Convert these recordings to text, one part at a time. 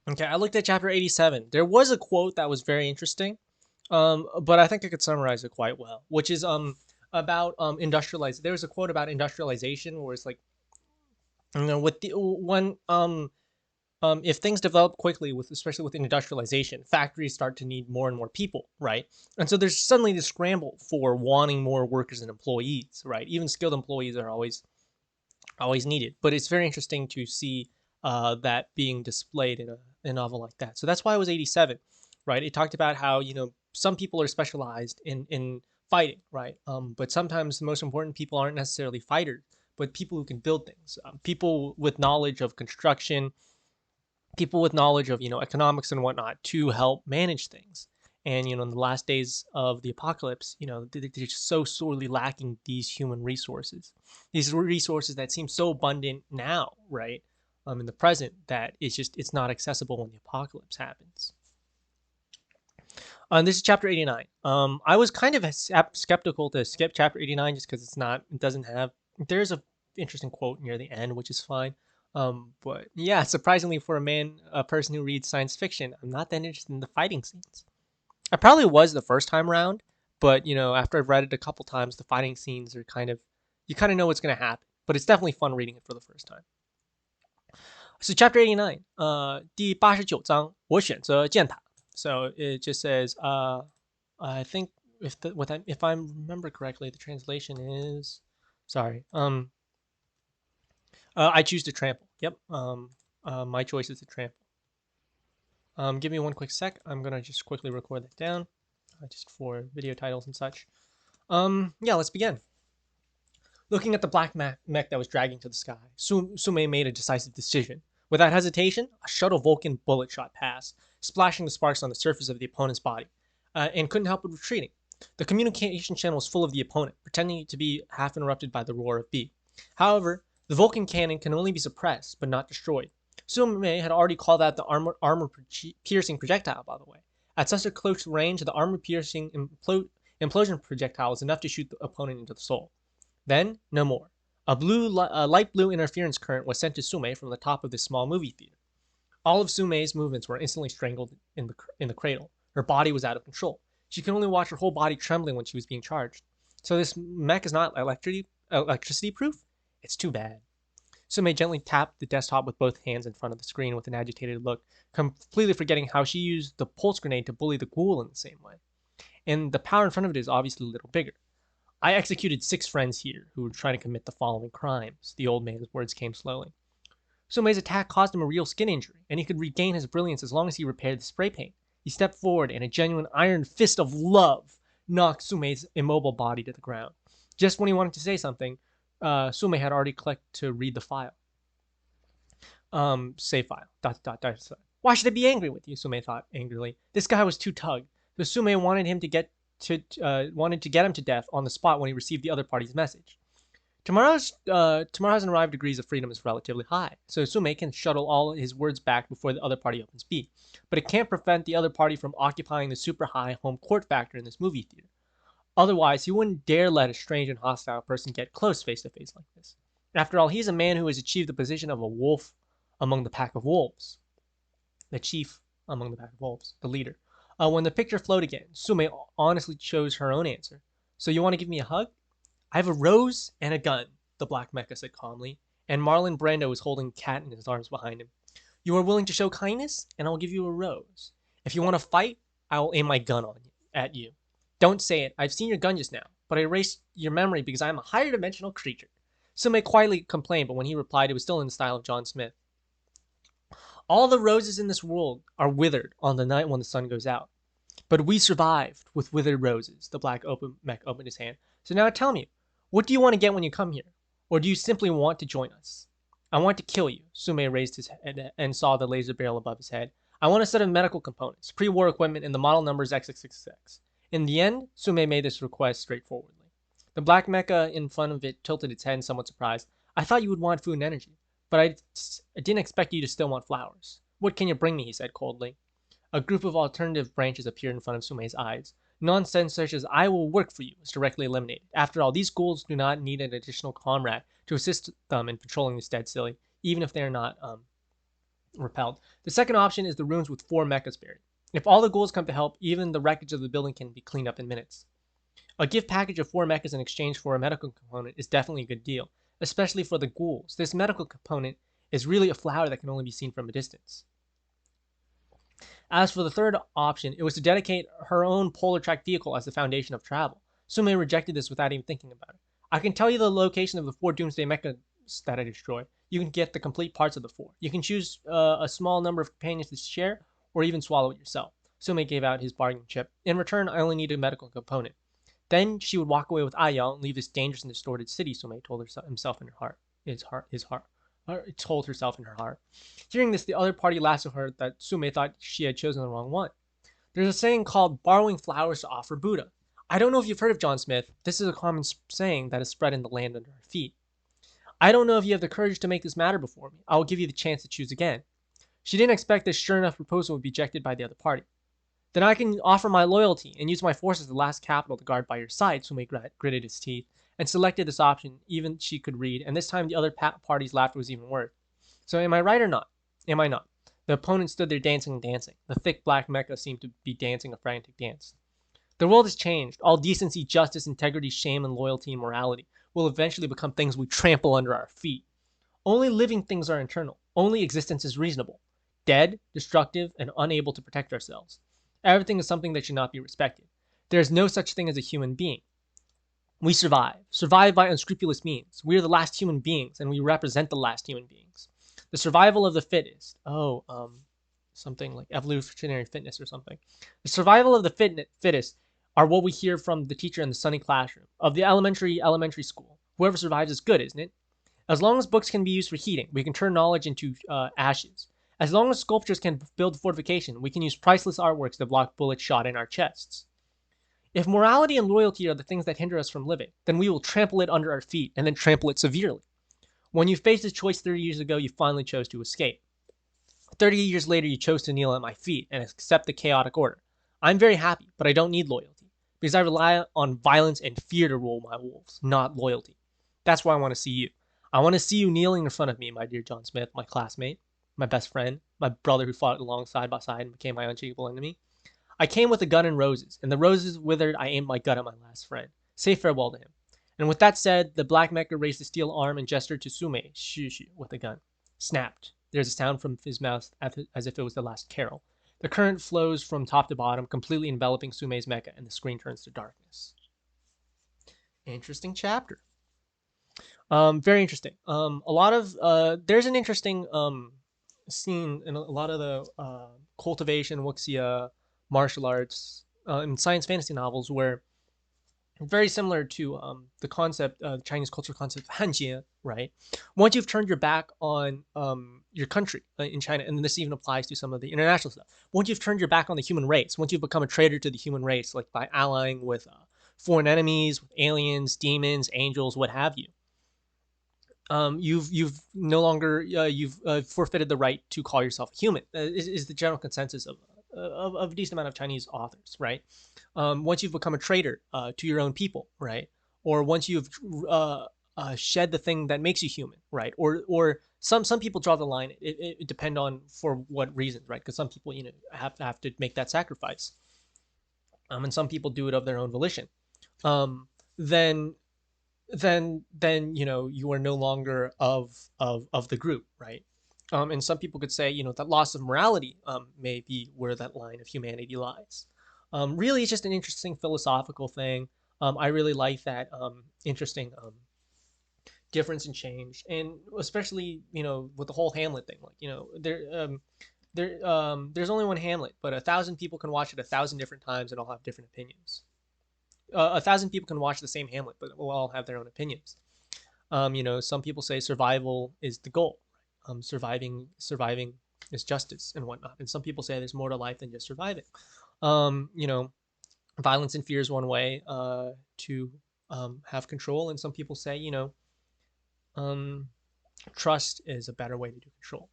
Okay, I looked at chapter 87. There was a quote that was very interesting, but I think I could summarize it quite well, which is about industrialize. There was a quote about industrialization where it's like, with the when if things develop quickly with especially with industrialization, factories start to need more and more people, right? And so there's suddenly this scramble for wanting more workers and employees, right? Even skilled employees are always needed. But it's very interesting to see that being displayed in a novel like that. So that's why it was 87, right? It talked about how some people are specialized in fighting, right? But sometimes the most important people aren't necessarily fighters, but people who can build things, people with knowledge of construction, people with knowledge of economics and whatnot to help manage things. And in the last days of the apocalypse, they're just so sorely lacking these human resources, these resources that seem so abundant now, right? In the present, that it's not accessible when the apocalypse happens. This is chapter 89. I was kind of skeptical to skip chapter 89 just because it doesn't have. There's a interesting quote near the end, which is fine. But yeah, surprisingly for a person who reads science fiction, I'm not that interested in the fighting scenes. I probably was the first time around, but after I've read it a couple times, the fighting scenes are you kind of know what's going to happen. But it's definitely fun reading it for the first time. So chapter 89, 第89章，我选择践踏. So it just says, I think if I remember correctly, the translation is, sorry, I choose to trample. Yep. My choice is to trample. Give me one quick sec. I'm gonna just quickly record that down, just for video titles and such. Yeah, let's begin. Looking at the black mech that was dragging to the sky, Sume made a decisive decision. Without hesitation, a shuttle Vulcan bullet shot past, splashing the sparks on the surface of the opponent's body, and couldn't help but retreating. The communication channel was full of the opponent, pretending to be half interrupted by the roar of B. However, the Vulcan cannon can only be suppressed, but not destroyed. Sume had already called out the armor-piercing projectile, by the way. At such a close range, the armor-piercing implosion projectile was enough to shoot the opponent into the soul. Then, no more. A light blue interference current was sent to Sume from the top of this small movie theater. All of Sume's movements were instantly strangled in the cradle. Her body was out of control. She could only watch her whole body trembling when she was being charged. So this mech is not electricity proof? It's too bad. Sume gently tapped the desktop with both hands in front of the screen with an agitated look, completely forgetting how she used the pulse grenade to bully the ghoul in the same way. And the power in front of it is obviously a little bigger. I executed 6 friends here who were trying to commit the following crimes. The old man's words came slowly. Sume's attack caused him a real skin injury, and he could regain his brilliance as long as he repaired the spray paint. He stepped forward, and a genuine iron fist of love knocked Sume's immobile body to the ground. Just when he wanted to say something, Sume had already clicked to read the file. Save file. ... Why should I be angry with you? Sume thought angrily. This guy was too tugged. So Sume wanted to get him to death on the spot when he received the other party's message. Tomorrow's arrived degrees of freedom is relatively high, so Sume can shuttle all his words back before the other party opens B. But it can't prevent the other party from occupying the super high home court factor in this movie theater. Otherwise, he wouldn't dare let a strange and hostile person get close face to face like this. After all, he's a man who has achieved the position of a wolf among the pack of wolves. The chief among the pack of wolves, the leader. When the picture flowed again, Sume honestly chose her own answer. So you want to give me a hug? I have a rose and a gun, the black mecha said calmly, and Marlon Brando was holding Cat in his arms behind him. You are willing to show kindness, and I will give you a rose. If you want to fight, I will aim my gun at you. Don't say it. I've seen your gun just now, but I erased your memory because I am a higher dimensional creature. Sume quietly complained, but when he replied, it was still in the style of John Smith. All the roses in this world are withered on the night when the sun goes out. But we survived with withered roses. The black mech opened his hand. So now tell me, what do you want to get when you come here? Or do you simply want to join us? I want to kill you. Sume raised his head and saw the laser barrel above his head. I want a set of medical components, pre-war equipment, and the model number is XXXX. In the end, Sume made this request straightforwardly. The black mecha in front of it tilted its head, somewhat surprised. I thought you would want food and energy, but I didn't expect you to still want flowers. What can you bring me? He said coldly. A group of alternative branches appeared in front of Sume's eyes. Nonsense such as "I will work for you" was directly eliminated. After all, these ghouls do not need an additional comrade to assist them in patrolling this dead city, even if they are not repelled. The second option is the ruins with 4 mechas buried. If all the ghouls come to help, even the wreckage of the building can be cleaned up in minutes. A gift package of 4 mechas in exchange for a medical component is definitely a good deal, especially for the ghouls. This medical component is really a flower that can only be seen from a distance. As for the third option, it was to dedicate her own polar track vehicle as the foundation of travel. Sume rejected this without even thinking about it. I can tell you the location of the 4 Doomsday mechas that I destroyed. You can get the complete parts of the 4. You can choose a small number of companions to share, or even swallow it yourself. Sume gave out his bargaining chip. In return, I only need a medical component. Then she would walk away with Ayao and leave this dangerous and distorted city, Sume told himself in her heart. Told herself in her heart. Hearing this, the other party laughed at her that Sume thought she had chosen the wrong one. There's a saying called borrowing flowers to offer Buddha. I don't know if you've heard of John Smith. This is a common saying that is spread in the land under our feet. I don't know if you have the courage to make this matter before me. I will give you the chance to choose again. She didn't expect this sure enough proposal would be rejected by the other party. Then I can offer my loyalty and use my force as the last capital to guard by your side, Sume gritted his teeth, and selected this option even she could read, and this time the other party's laughter was even worse. So am I right or not? Am I not? The opponent stood there dancing and dancing. The thick black mecha seemed to be dancing a frantic dance. The world has changed. All decency, justice, integrity, shame, and loyalty and morality will eventually become things we trample under our feet. Only living things are eternal. Only existence is reasonable. Dead, destructive, and unable to protect ourselves. Everything is something that should not be respected. There is no such thing as a human being. We survive by unscrupulous means. We are the last human beings, and we represent the last human beings. The survival of the fittest. Something like evolutionary fitness or something. The survival of the fittest are what we hear from the teacher in the sunny classroom of the elementary school. Whoever survives is good, isn't it? As long as books can be used for heating, we can turn knowledge into ashes. As long as sculptures can build fortification, we can use priceless artworks to block bullets shot in our chests. If morality and loyalty are the things that hinder us from living, then we will trample it under our feet and then trample it severely. When you faced this choice 30 years ago, you finally chose to escape. 30 years later, you chose to kneel at my feet and accept the chaotic order. I'm very happy, but I don't need loyalty, because I rely on violence and fear to rule my wolves, not loyalty. That's why I want to see you. I want to see you kneeling in front of me, my dear John Smith, my classmate, my best friend, my brother who fought along side by side and became my unshakable enemy. I came with a gun and roses, and the roses withered. I aimed my gun at my last friend. Say farewell to him. And with that said, the black mecha raised a steel arm and gestured to Sume, shoo, with a gun. Snapped. There's a sound from his mouth as if it was the last carol. The current flows from top to bottom, completely enveloping Sume's mecha, and the screen turns to darkness. Interesting chapter. Very interesting. There's an interesting scene in a lot of the cultivation, wuxia, martial arts, and science fantasy novels where very similar to the concept, Chinese cultural concept of hanjie, right? Once you've turned your back on your country in China, and this even applies to some of the international stuff, once you've turned your back on the human race, once you've become a traitor to the human race, like by allying with foreign enemies, with aliens, demons, angels, what have you, you've no longer you've forfeited the right to call yourself a human. Is the general consensus of a decent amount of Chinese authors, right? Once you've become a traitor to your own people, right? Or once you've shed the thing that makes you human, right? Or some people draw the line. It depend on for what reasons, right? Because some people have to make that sacrifice, and some people do it of their own volition. Then you are no longer of the group, right? And some people could say, that loss of morality may be where that line of humanity lies. Really, it's just an interesting philosophical thing. I really like that interesting difference and change, and especially with the whole Hamlet thing. There's only one Hamlet, but 1,000 people can watch it 1,000 different times and all have different opinions. 1,000 people can watch the same Hamlet, but we'll all have their own opinions. Some people say survival is the goal. Surviving is justice and whatnot. And some people say there's more to life than just surviving. Violence and fear is one way to have control, and some people say trust is a better way to do control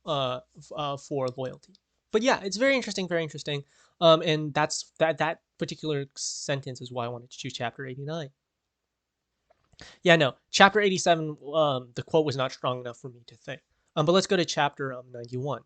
for loyalty. But yeah, it's very interesting, very interesting. And that particular sentence is why I wanted to choose chapter 89. Yeah, no, chapter 87, the quote was not strong enough for me to think. But let's go to chapter 91.